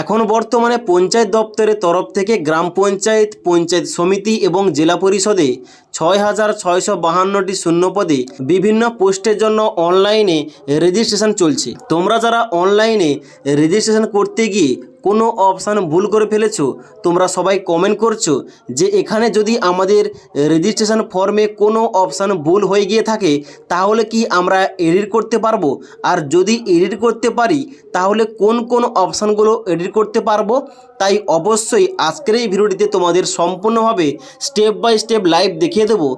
এখন বর্তমানে পঞ্চায়েত দপ্তরের তরফ থেকে গ্রাম পঞ্চায়েত, পঞ্চায়েত সমিতি এবং জেলা পরিষদে ৬,৬৫২টি শূন্যপদে বিভিন্ন পোস্টের জন্য অনলাইনে রেজিস্ট্রেশন চলছে। তোমরা যারা অনলাইনে রেজিস্ট্রেশন করতে গিয়ে কোনো অপশান ভুল করে ফেলেছো, তোমরা সবাই কমেন্ট করছো যে এখানে যদি আমাদের রেজিস্ট্রেশন ফর্মে কোনো অপশান ভুল হয়ে গিয়ে থাকে তাহলে কি আমরা এডিট করতে পারবো, আর যদি এডিট করতে পারি তাহলে কোন কোন অপশানগুলো এডিট করতে পারবো। তাই অবশ্যই আজকের এই ভিডিওটিতে তোমাদের সম্পূর্ণভাবে স্টেপ বাই স্টেপ লাইভ দেখিয়ে দেবো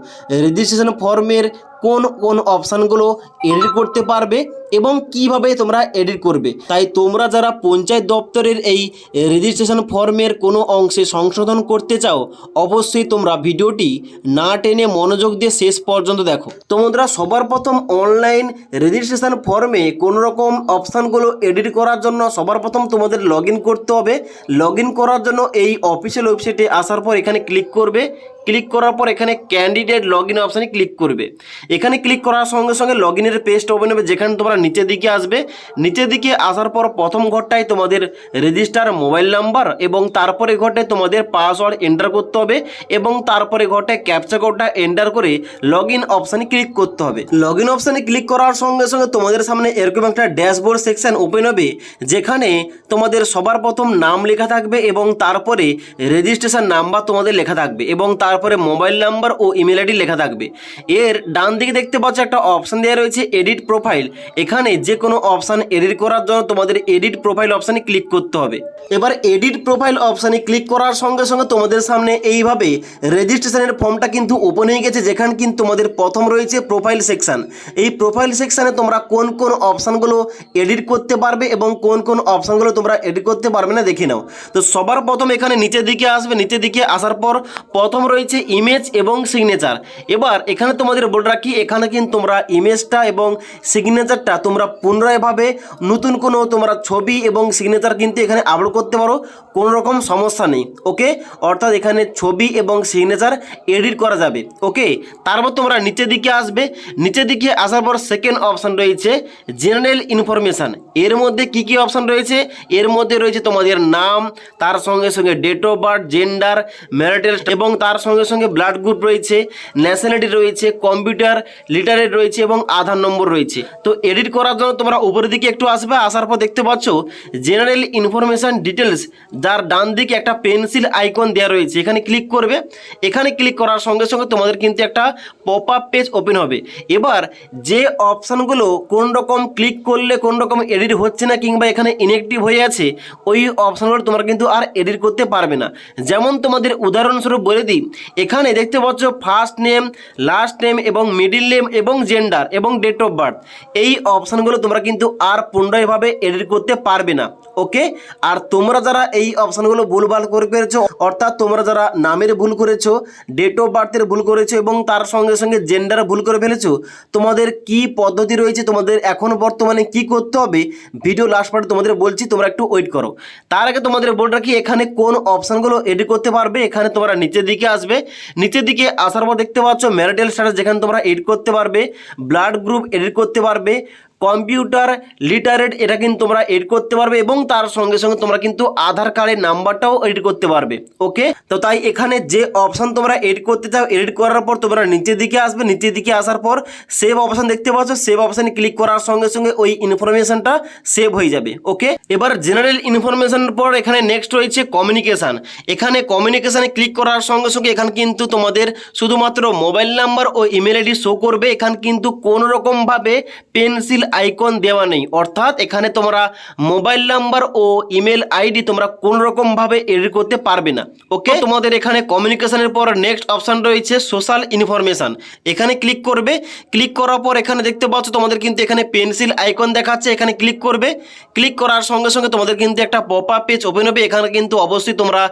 রেজিস্ট্রেশন ফর্মের কোন কোন অপশানগুলো এডিট করতে পারবে এবং কিভাবে তোমরা এডিট করবে। তাই তোমরা যারা পঞ্চায়েত দপ্তরের এই রেজিস্ট্রেশন ফর্মের কোনো অংশে সংশোধন করতে চাও অবশ্যই তোমরা ভিডিওটি না টেনে মনোযোগ দিয়ে শেষ পর্যন্ত দেখো। তোমরা সবার প্রথম অনলাইন রেজিস্ট্রেশন ফর্মে কোনো রকম অপশানগুলো এডিট করার জন্য সবার প্রথম তোমাদের লগ ইন করতে হবে। লগ ইন করার জন্য এই অফিসিয়াল ওয়েবসাইটে আসার পর এখানে ক্লিক করবে। ক্লিক করার পর এখানে ক্যান্ডিডেট লগ ইন অপশানে ক্লিক করবে। এখানে ক্লিক করার সঙ্গে সঙ্গে লগ ইনের পেজটা ওপেন হবে, যেখানে তোমরা নিচের দিকে আসবে। নিচের দিকে আসার পর প্রথম ঘরটায় তোমাদের রেজিস্টার মোবাইল নাম্বার এবং তারপরে ঘরটায় তোমাদের পাসওয়ার্ড এন্টার করতে হবে এবং তারপরে ঘরটায় ক্যাপচা কোডটা এন্টার করে লগ ইন অপশানে ক্লিক করতে হবে। লগ ইন অপশানে ক্লিক করার সঙ্গে সঙ্গে তোমাদের সামনে এরকম একটা ড্যাশবোর্ড সেকশন ওপেন হবে, যেখানে তোমাদের সবার প্রথম নাম লেখা থাকবে এবং তারপরে রেজিস্ট্রেশন নাম্বার তোমাদের লেখা থাকবে এবং তারপরে মোবাইল নাম্বার ও ইমেল আইডি লেখা থাকবে। এর ডান দিকে দেখতে পাচ্ছ একটা অপশান দেওয়া রয়েছে এডিট প্রোফাইল। এখানে যে কোনো অপশান এডিট করার জন্য তোমাদের এডিট প্রোফাইল অপশানে ক্লিক করতে হবে। এবার এডিট প্রোফাইল অপশানে ক্লিক করার সঙ্গে সঙ্গে তোমাদের সামনে এইভাবে রেজিস্ট্রেশনের ফর্মটা কিন্তু ওপেন হয়ে গেছে, যেখানে কিন্তু তোমাদের প্রথম রয়েছে প্রোফাইল সেকশন। এই প্রোফাইল সেকশানে তোমরা কোন কোন অপশানগুলো এডিট করতে পারবে এবং কোন কোন অপশানগুলো তোমরা এডিট করতে পারবে না দেখে নাও। তো সবার প্রথম এখানে নিচের দিকে আসবে। নিচের দিকে আসার পর প্রথম রয়েছে ইমেজ এবং সিগনেচার। এবার এখানে তোমাদের বলে রাখি, এখানে কিন্তু তোমরা ইমেজটা এবং সিগনেচারটা তোমরা পুনরায়ভাবে নতুন কোনো তোমরা ছবি এবং সিগনেচার কিন্তু এখানে আপলোড করতে পারো, কোনো রকম সমস্যা নেই। ওকে, অর্থাৎ এখানে ছবি এবং সিগনেচার এডিট করা যাবে। ওকে, তারপর তোমরা নিচের দিকে আসবে। নিচের দিকে আসার পর সেকেন্ড অপশান রয়েছে জেনারেল ইনফরমেশান। এর মধ্যে কি কি অপশান রয়েছে? এর মধ্যে রয়েছে তোমাদের নাম, তার সঙ্গে সঙ্গে date of birth, gender, marital এবং তার সঙ্গে সঙ্গে ব্লাড গ্রুপ রয়েছে, ন্যাশনালিটি রয়েছে, কম্পিউটার লিটারেট রয়েছে এবং আধার নম্বর রয়েছে। তো এডিট করার জন্য তোমরা উপরের দিকে একটু আসবে। আসার পর দেখতে পাচ্ছ জেনারেল ইনফরমেশান ডিটেলস, যার ডান দিকে একটা পেন্সিল আইকন দেওয়া রয়েছে, এখানে ক্লিক করবে। এখানে ক্লিক করার সঙ্গে সঙ্গে তোমাদের কিন্তু একটা পপ আপ পেজ ওপেন হবে। এবার যে অপশানগুলো কোন রকম ক্লিক করলে কোন রকম এডিট হচ্ছে না কিংবা এখানে ইনঅ্যাক্টিভ হয়ে আছে, ওই অপশানগুলো তোমরা কিন্তু আর এডিট করতে পারবে না। যেমন তোমাদের উদাহরণস্বরূপ বলে দিই, এখানে দেখতে পাচ্ছ ফার্স্ট নেম, লাস্ট নেম এবং মিডিল নেম এবং জেন্ডার এবং ডেট অফ বার্থ। এই অপশানগুলো তোমরা কিন্তু আর পুনরায়ভাবে এডিট করতে পারবে না। ওকে, আর তোমরা যারা এই অপশানগুলো ভুলভাল করে ফেলেছো, অর্থাৎ তোমরা যারা নামের ভুল করেছো, ডেট অফ বার্থের ভুল করেছো এবং তার সঙ্গে সঙ্গে জেন্ডার ভুল করে ফেলেছো, তোমাদের কি পদ্ধতি রয়েছে, তোমাদের এখন বর্তমানে কি করতে হবে ভিডিও লাস্ট পার্টে তোমাদের বলছি, তোমরা একটু ওয়েট করো। তার আগে তোমাদের বলে রাখি এখানে কোন অপশানগুলো এডিট করতে পারবে। এখানে তোমরা নিচের দিকে আসবে। নিচের দিকে আসার পর দেখতে পাচ্ছ ম্যারিটাল স্ট্যাটাস, যেখানে তোমরা এডিট করতে পারবে, ব্লাড গ্রুপ এডিট করতে পারবে, কম্পিউটার লিটারেট এটা কিন্তু তোমরা এডিট করতে পারবে এবং তার সঙ্গে সঙ্গে তোমরা কিন্তু আধার কার্ডের নাম্বারটাও এডিট করতে পারবে। ওকে, তো তাই এখানে যে অপশান তোমরা এডিট করতে চাও, এডিট করার পর তোমরা নিচের দিকে আসবে। নিচের দিকে আসার পর সেভ অপশান দেখতে পাচ্ছ, সেভ অপশানে ক্লিক করার সঙ্গে সঙ্গে ওই ইনফরমেশনটা সেভ হয়ে যাবে। ওকে, এবার জেনারেল ইনফরমেশনের পর এখানে নেক্সট রয়েছে কমিউনিকেশান। এখানে কমিউনিকেশানে ক্লিক করার সঙ্গে সঙ্গে এখানে কিন্তু তোমাদের শুধুমাত্র মোবাইল নাম্বার ও ইমেল আইডি শো করবে। এখানে কিন্তু কোনো রকমভাবে পেন্সিল আইকন দেওয়া নেই, অর্থাৎ এখানে তোমরা মোবাইল নাম্বার ও ইমেল আইডি তোমরা কোন রকম ভাবে এডিট করতে পারবে না। ওকে, তোমাদের এখানে কমিউনিকেশনের পর নেক্সট অপশন রয়েছে সোশ্যাল ইনফরমেশন। এখানে ক্লিক করবে। ক্লিক করার পর এখানে দেখতে পাচ্ছ তোমাদের কিন্তু এখানে পেন্সিল আইকন দেখাচ্ছে, এখানে ক্লিক করবে। ক্লিক করার সঙ্গে সঙ্গে তোমাদের কিন্তু একটা পপ আপ পেজ ওপেন হবে। এখানে কিন্তু অবশ্যই তোমরা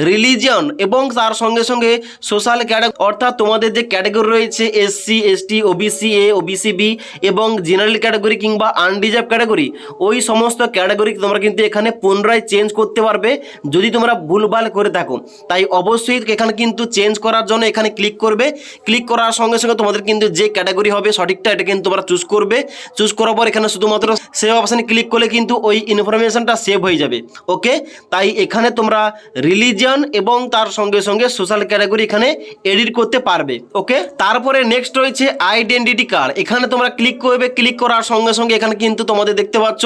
রিলিজিয়ন এবং তার সঙ্গে সঙ্গে সোশ্যাল ক্যাটাগরি, অর্থাৎ তোমাদের যে ক্যাটাগরি রয়েছে SC, ST, OBC A, OBC B এবং জেনারেল ক্যাটাগরি কিংবা আনডিজার্ভ ক্যাটাগরি, ওই সমস্ত ক্যাটাগরি তোমরা কিন্তু এখানে পুনরায় চেঞ্জ করতে পারবে যদি তোমরা ভুলভাল করে থাকো। তাই অবশ্যই এখানে কিন্তু চেঞ্জ করার জন্য এখানে ক্লিক করবে। ক্লিক করার সঙ্গে সঙ্গে তোমাদের কিন্তু যে ক্যাটাগরি হবে সঠিকটা এটা কিন্তু তোমরা চুজ করবে। চুজ করার পর এখানে শুধুমাত্র সেভ অপশানে ক্লিক করলে কিন্তু ওই ইনফরমেশনটা সেভ হয়ে যাবে। ওকে, তাই এখানে তোমরা রিলিজিয়ন এবং তার সঙ্গে সঙ্গে সোশ্যাল ক্যাটাগরি এখানে এডিট করতে পারবে। ওকে, তারপরে নেক্সট রয়েছে আইডেন্টিটি কার্ড। এখানে তোমরা ক্লিক করবে। ক্লিক করার সঙ্গে সঙ্গে এখানে কিন্তু তোমাদের দেখতে পাচ্ছ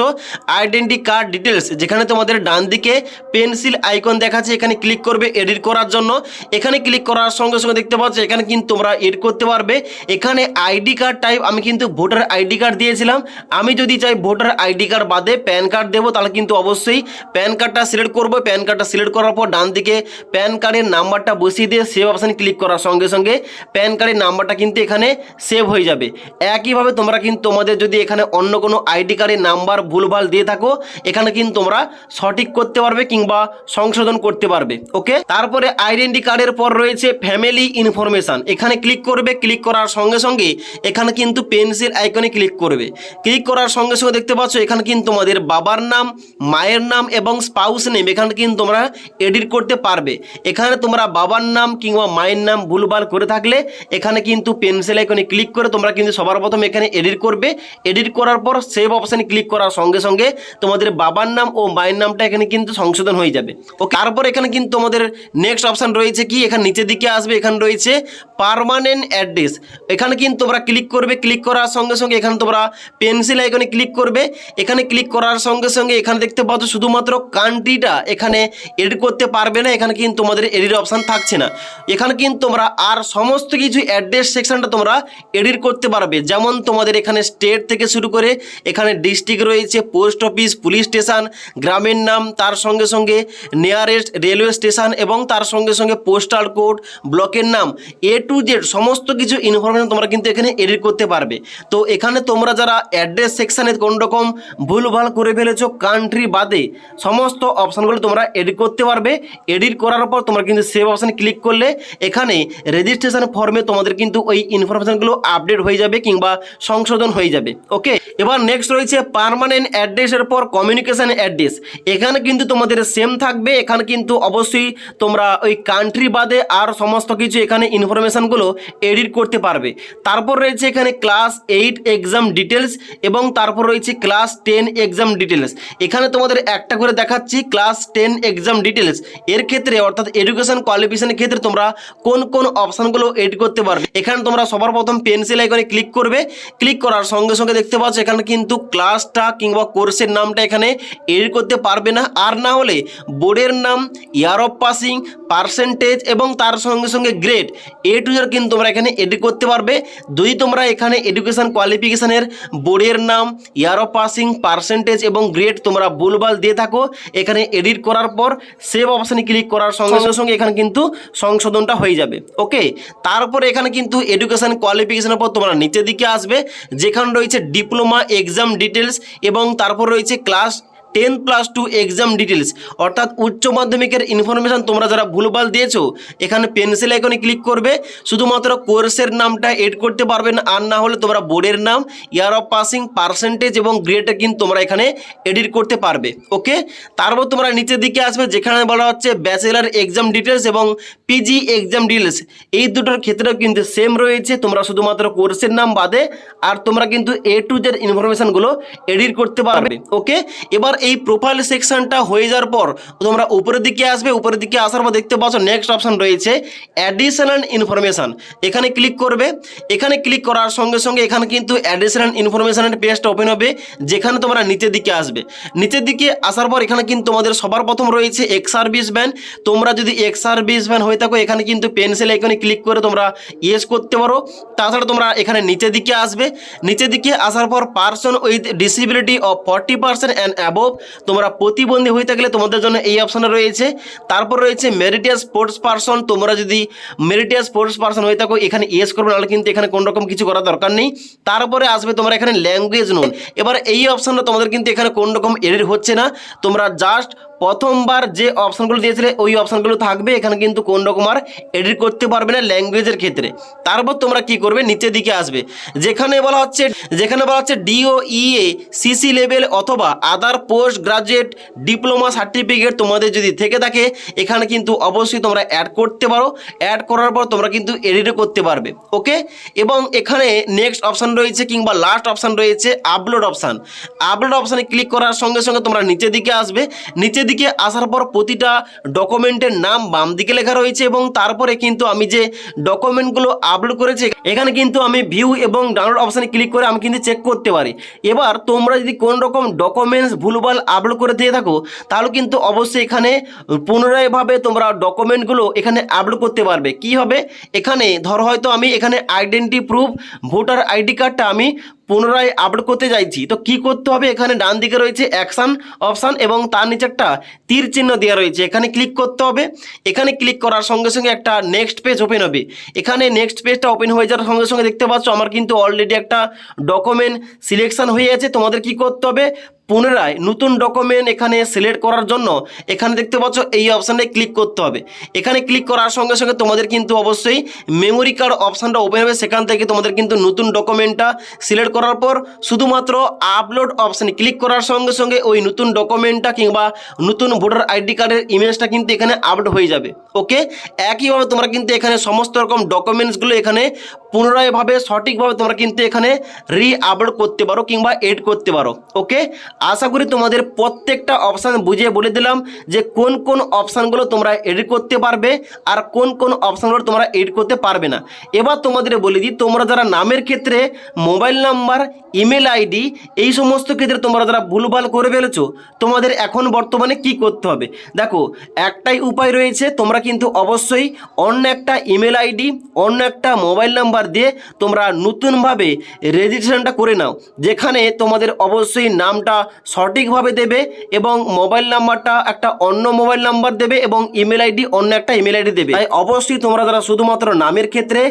আইডেন্টি কার্ড ডিটেলস, যেখানে তোমাদের ডান দিকে পেন্সিল আইকন দেখাচ্ছে, এখানে ক্লিক করবে এডিট করার জন্য। এখানে ক্লিক করার সঙ্গে সঙ্গে দেখতে পাচ্ছ এখানে কিন্তু তোমরা এডিট করতে পারবে। এখানে আইডি কার্ড টাইপ আমি কিন্তু ভোটার আইডি কার্ড দিয়েছিলাম। আমি যদি চাই ভোটার আইডি কার্ড বাদে প্যান কার্ড দেবো, তাহলে কিন্তু অবশ্যই প্যান কার্ডটা সিলেক্ট করবো। প্যান কার্ডটা সিলেক্ট করার পর ডান দিকে প্যান কার্ডের নাম্বারটা বসিয়ে দিয়ে সেভ অপশানে ক্লিক করার সঙ্গে সঙ্গে প্যান কার্ডের নাম্বারটা কিন্তু এখানে সেভ হয়ে যাবে। একইভাবে তোমরা কিন্তু তোমাদের যদি এখানে অন্য কোনো আইডি কার্ডের নাম্বার ভুলভাল দিয়ে থাকো, এখানে কিন্তু তোমরা সঠিক করতে পারবে কিংবা সংশোধন করতে পারবে। ওকে, তারপরে আইডেন্টি কার্ডের পর রয়েছে ফ্যামিলি ইনফরমেশন। এখানে ক্লিক করবে। ক্লিক করার সঙ্গে সঙ্গে এখানে কিন্তু পেন্সিল আইকনে ক্লিক করবে। ক্লিক করার সঙ্গে সঙ্গে দেখতে পাচ্ছ এখানে কিন্তু তোমাদের বাবার নাম, মায়ের নাম এবং স্পাউস নেম এখানে কিন্তু তোমরা এডিট করতে পারবে। এখানে তোমরা বাবার নাম কিংবা মায়ের নাম ভুলভাল করে থাকলে এখানে কিন্তু পেন্সিল আইকনে ক্লিক করে তোমরা কিন্তু সবার প্রথম এখানে এডিট করবে। এডিট করার পর সেভ অপশানে ক্লিক করার সঙ্গে সঙ্গে তোমাদের বাবার নাম ও মায়ের নামটা এখানে কিন্তু সংশোধন হয়ে যাবে। ওকে, তারপর এখানে কিন্তু তোমাদের নেক্সট অপশান রয়েছে কি, এখানে নিচের দিকে আসবে, এখানে রয়েছে পার্মানেন্ট অ্যাড্রেস। এখানে কিন্তু তোমরা ক্লিক করবে। ক্লিক করার সঙ্গে সঙ্গে এখানে তোমরা পেন্সিল আইকনে ক্লিক করবে। এখানে ক্লিক করার সঙ্গে সঙ্গে এখানে দেখতে পাচ্ছ শুধুমাত্র কান্ট্রিটা এখানে এডিট করতে পারবে না। এখানে কিন্তু তোমাদের এডিট অপশান থাকছে না। এখানে কিন্তু তোমরা আর সমস্ত কিছু অ্যাড্রেস সেকশনটা তোমরা এডিট করতে পারবে। যেমন তোমাদের এখানে স্টেট থেকে শুরু করে এখানে ডিস্ট্রিক্ট রয়েছে, পোস্ট অফিস, পুলিশ স্টেশন, গ্রামের নাম, তার সঙ্গে সঙ্গে নিয়ারেস্ট রেলওয়ে স্টেশন এবং তার সঙ্গে সঙ্গে পোস্টাল কোড, ব্লকের নাম, এ টু জেড সমস্ত কিছু ইনফরমেশন তোমরা কিন্তু এখানে এডিট করতে পারবে। তো এখানে তোমরা যারা অ্যাড্রেস সেকশানে কোন রকম ভুলভাল করে ফেলেছো কান্ট্রি বাদে সমস্ত অপশানগুলো তোমরা এডিট করতে পারবে। এডিট করার পর তোমরা কিন্তু সেভ অপশানে ক্লিক করলে এখানে রেজিস্ট্রেশন ফর্মে তোমাদের কিন্তু ওই ইনফরমেশনগুলো আপডেট হয়ে যাবে কিংবা সংশোধন হয়ে যাবে। ওকে, এবার নেক্সট রয়েছে পার্মানেন্ট অ্যাড্রেসের পর কমিউনিকেশন অ্যাড্রেস। এখানে কিন্তু তোমাদের সেম থাকবে। এখানে কিন্তু অবশ্যই তোমরা ওই কান্ট্রি বাদে আর সমস্ত কিছু এখানে ইনফরমেশনগুলো এডিট করতে পারবে। তারপর রয়েছে এখানে ক্লাস 8 এক্সাম ডিটেলস এবং তারপর রয়েছে ক্লাস 10 এক্সাম ডিটেলস। এখানে তোমাদের একটা করে দেখাচ্ছি ক্লাস 10 এক্সাম ডিটেলস এর ক্ষেত্রে অর্থাৎ এডুকেশন কোয়ালিফিকেশনের ক্ষেত্রে তোমরা কোন কোন অপশানগুলো এডিট করতে পারবে। এখানে তোমরা সবার প্রথম পেন্সিল আইকনে ক্লিক করবে। ক্লিক করার সঙ্গে সঙ্গে দেখতে পাচ্ছ এখানে কিন্তু ক্লাসটা কিংবা কোর্সের নামটা এখানে এডিট করতে পারবে না। আর না হলে বোর্ডের নাম, ইয়ার অফ পাসিং, পার্সেন্টেজ এবং তার সঙ্গে সঙ্গে গ্রেড এ টু জেড কিন্তু তোমরা এখানে এডিট করতে পারবে। যদি তোমরা এখানে এডুকেশন কোয়ালিফিকেশনের বোর্ডের নাম, ইয়ার অফ পাসিং, পার্সেন্টেজ এবং গ্রেড তোমরা ভুলভাল দিয়ে থাকো, এখানে এডিট করার পর সেভ অপশানে ক্লিক করার সঙ্গে সঙ্গে এখানে কিন্তু সংশোধনটা হয়ে যাবে। ওকে, তারপরে এখানে কিন্তু এডুকেশন কোয়ালিফিকেশনের পর তোমরা নিচের দিকে আসবে, যেখানে রয়েছে ডিপ্লোমা এক্সাম ডিটেলস এবং তারপর রয়েছে ক্লাস 10+2 এক্সাম ডিটেলস অর্থাৎ উচ্চ মাধ্যমিকের ইনফরমেশন তোমরা যারা ভুলভাল দিয়েছো এখানে পেন্সিল আইকনে ক্লিক করবে। শুধুমাত্র কোর্সের নামটা এড করতে পারবেন, আর না হলে তোমরা বোর্ডের নাম, ইয়ার অফ পাসিং, পার্সেন্টেজ এবং গ্রেডটা কিন্তু তোমরা এখানে এডিট করতে পারবে। ওকে, তারপর তোমরা নিচের দিকে আসবে, যেখানে বলা হচ্ছে ব্যাচেলার এক্সাম ডিটেলস এবং পিজি এক্সাম ডিটেলস। এই দুটোর ক্ষেত্রেও কিন্তু সেম রয়েছে। তোমরা শুধুমাত্র কোর্সের নাম বাদে আর তোমরা কিন্তু এ টু জেড ইনফরমেশনগুলো এডিট করতে পারবে। ওকে, এবার এই প্রোফাইল সেকশনটা হয়ে যাওয়ার পর তোমরা উপরের দিকে আসবে। উপরের দিকে আসার পর দেখতে পাচ্ছ নেক্সট অপশন রয়েছে অ্যাডিশনাল ইনফরমেশন। এখানে ক্লিক করবে। এখানে ক্লিক করার সঙ্গে সঙ্গে এখানে কিন্তু অ্যাডিশনাল ইনফরমেশনের পেজটা ওপেন হবে, যেখানে তোমরা নিচের দিকে আসবে। নিচের দিকে আসার পর এখানে কিন্তু তোমাদের সবার প্রথম রয়েছে এক্স সার্ভিস ব্যান। তোমরা যদি এক্স সার্ভিস ব্যান হয়ে থাকো এখানে কিন্তু পেন্সিল আইকনে ক্লিক করে তোমরা ইয়েস করতে পারো। তাছাড়া তোমরা এখানে নিচের দিকে আসবে। নিচের দিকে আসার পর person with disability of 40% and above, তোমরা প্রতিবন্ধী হয়ে থাকলে তোমাদের জন্য এই অপশানে রয়েছে। তারপর রয়েছে মেরিটিয়াস স্পোর্টস পারসন। তোমরা যদি মেরিটিয়াস স্পোর্টস পারসন হয়ে থাকো এখানে ইয়েস করবে, নাহলে কিন্তু এখানে কোনো রকম কিছু করার দরকার নেই। তারপরে আসবে তোমরা এখানে ল্যাঙ্গুয়েজ নোন। এবার এই অপশানটা তোমাদের কিন্তু এখানে কোনো রকম এডিট হচ্ছে না, তোমরা জাস্ট প্রথমবার যে অপশানগুলো দিয়েছিলে ওই অপশানগুলো থাকবে, এখানে কিন্তু কোন রকম আর এডিট করতে পারবে না ল্যাঙ্গুয়েজের ক্ষেত্রে। তারপর তোমরা কি করবে, নিচের দিকে আসবে, যেখানে বলা হচ্ছে ডিও ইএ সিসি লেভেল অথবা আদার পোস্ট গ্রাজুয়েট ডিপ্লোমা সার্টিফিকেট তোমাদের যদি থেকে থাকে, এখানে কিন্তু অবশ্যই তোমরা অ্যাড করতে পারো। অ্যাড করার পর তোমরা কিন্তু এডিটও করতে পারবে। ওকে, এবং এখানে নেক্সট অপশান রয়েছে কিংবা লাস্ট অপশান রয়েছে আপলোড অপশান। আপলোড অপশানে ক্লিক করার সঙ্গে সঙ্গে তোমরা নিচের দিকে আসবে। নিচের দিকে আসার পর প্রতিটা ডকুমেন্টের নাম বাম দিকে লেখা রয়েছে এবং তারপরে কিন্তু আমি যে ডকুমেন্টগুলো আপলোড করেছি এখানে কিন্তু আমি ভিউ এবং ডাউনলোড অপশানে ক্লিক করে আমি কিন্তু চেক করতে পারি। এবার তোমরা যদি কোন রকম ডকুমেন্টস ভুলভাল আপলোড করে দিয়ে থাকো, তাহলে কিন্তু অবশ্যই এখানে পুনরায়ভাবে তোমরা ডকুমেন্টগুলো এখানে আপলোড করতে পারবে। কি হবে, এখানে ধরো হয়তো আমি এখানে আইডেন্টি প্রুফ ভোটার আইডি কার্ডটা আমি পুনরায় আপলোড করতে চাইছি, তো কি করতে হবে, এখানে ডান দিকে রয়েছে অ্যাকশন অপশান এবং তার নিচে একটা তীর চিহ্ন দেওয়া রয়েছে, এখানে ক্লিক করতে হবে। এখানে ক্লিক করার সঙ্গে সঙ্গে একটা নেক্সট পেজ ওপেন হবে। এখানে নেক্সট পেজটা ওপেন হয়ে যাওয়ার সঙ্গে সঙ্গে দেখতে পাচ্ছ আমার কিন্তু অলরেডি একটা ডকুমেন্ট সিলেকশন হয়ে আছে। তোমাদের কি করতে হবে, পুনরায় নতুন ডকুমেন্ট এখানে সিলেক্ট করার জন্য এখানে দেখতে পাচ্ছ এই অপশানে ক্লিক করতে হবে। এখানে ক্লিক করার সঙ্গে সঙ্গে তোমাদের কিন্তু অবশ্যই মেমোরি কার্ড অপশানটা ওপেন হবে, সেখান থেকে তোমাদের কিন্তু নতুন ডকুমেন্টটা সিলেক্ট করার পর শুধুমাত্র আপলোড অপশানে ক্লিক করার সঙ্গে সঙ্গে ওই নতুন ডকুমেন্টটা কিংবা নতুন ভোটার আইডি কার্ডের ইমেজটা কিন্তু এখানে আপলোড হয়ে যাবে। ওকে, একইভাবে তোমরা কিন্তু এখানে সমস্ত রকম ডকুমেন্টসগুলো এখানে পুনরায়ভাবে সঠিকভাবে তোমরা কিন্তু এখানে আপলোড করতে পারো কিংবা এড করতে পারো। ওকে, আশা করি তোমাদের প্রত্যেকটা অপশান বুঝিয়ে বলে দিলাম যে কোন কোন অপশানগুলো তোমরা এডিট করতে পারবে আর কোন কোন অপশানগুলো তোমরা এডিট করতে পারবে না। এবার তোমাদের বলে দিই, তোমরা যারা নামের ক্ষেত্রে মোবাইল নাম্বার, ইমেল আইডি এই সমস্ত ক্ষেত্রে তোমরা যারা ভুলভাল করে ফেলেছো, তোমাদের এখন বর্তমানে কি করতে হবে, দেখো একটাই উপায় রয়েছে। তোমরা কিন্তু অবশ্যই অন্য একটা ইমেল আইডি, অন্য একটা মোবাইল নাম্বার দিয়ে তোমরা নতুনভাবে রেজিস্ট্রেশনটা করে নাও, যেখানে তোমাদের অবশ্যই নামটা সঠিকভাবে দেবে এবং মোবাইল নাম্বারটা একটা অন্য মোবাইল নাম্বার দেবে এবং ইমেল আইডি অন্য একটা ইমেল আইডি দেবে। তাই অবশ্যই তোমরা যারা শুধুমাত্র নামের ক্ষেত্রে,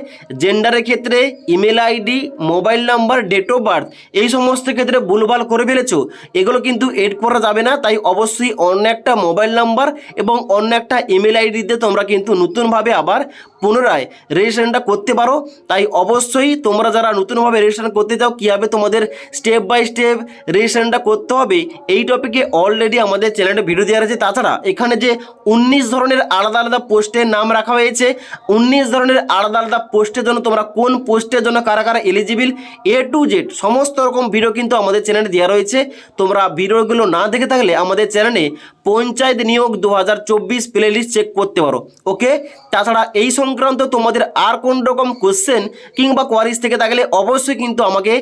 জেন্ডারের ক্ষেত্রে, email ID, mobile number, date of birth এই সমস্ত ক্ষেত্রে ভুলভাল করে ফেলেছো, এগুলো কিন্তু এড করা যাবে না। তাই অবশ্যই অন্য একটা মোবাইল নাম্বার এবং অন্য একটা ইমেল আইডি দিয়ে তোমরা কিন্তু নতুনভাবে আবার পুনরায় রেজিস্ট্রেশনটা করতে পারো। তাই অবশ্যই তোমরা যারা নতুনভাবে রেজিস্ট্রেশন করতে চাও, কীভাবে তোমাদের স্টেপ বাই স্টেপ রেজিস্ট্রেশনটা করতে হবে এই টপিকে অলরেডি আমাদের চ্যানেলে ভিডিও দেওয়া আছে। তাছাড়া এখানে যে 19 ধরনের আলাদা আলাদা পোস্টের নাম রাখা হয়েছে, 19 ধরনের আলাদা আলাদা পোস্টের জন্য তোমরা কোন পোস্টের জন্য কারা কারা এলিজিবল A to Z সমস্ত রকম ভিডিও কিন্তু আমাদের চ্যানেলে দেওয়া রয়েছে। তোমরা ভিডিওগুলো না দেখে থাকলে আমাদের চ্যানেলে পঞ্চায়েত নিয়োগ 2024 প্লেলিস্ট চেক করতে পারো। ওকে, তাছাড়া এই সংক্রান্ত তোমাদের আর কোন রকম কোশ্চেন কিংবা কোয়ারিজ থেকে থাকলে অবশ্যই কিন্তু আমাকে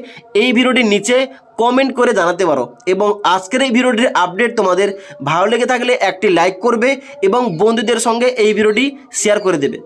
এই ভিডিওটির নিচে কমেন্ট করে জানাতে পারো। এবং আজকের এই ভিডিওটির আপডেট তোমাদের ভালো লেগে থাকলে একটি লাইক করবে এবং বন্ধুদের সঙ্গে এই ভিডিওটি শেয়ার করে দেবে।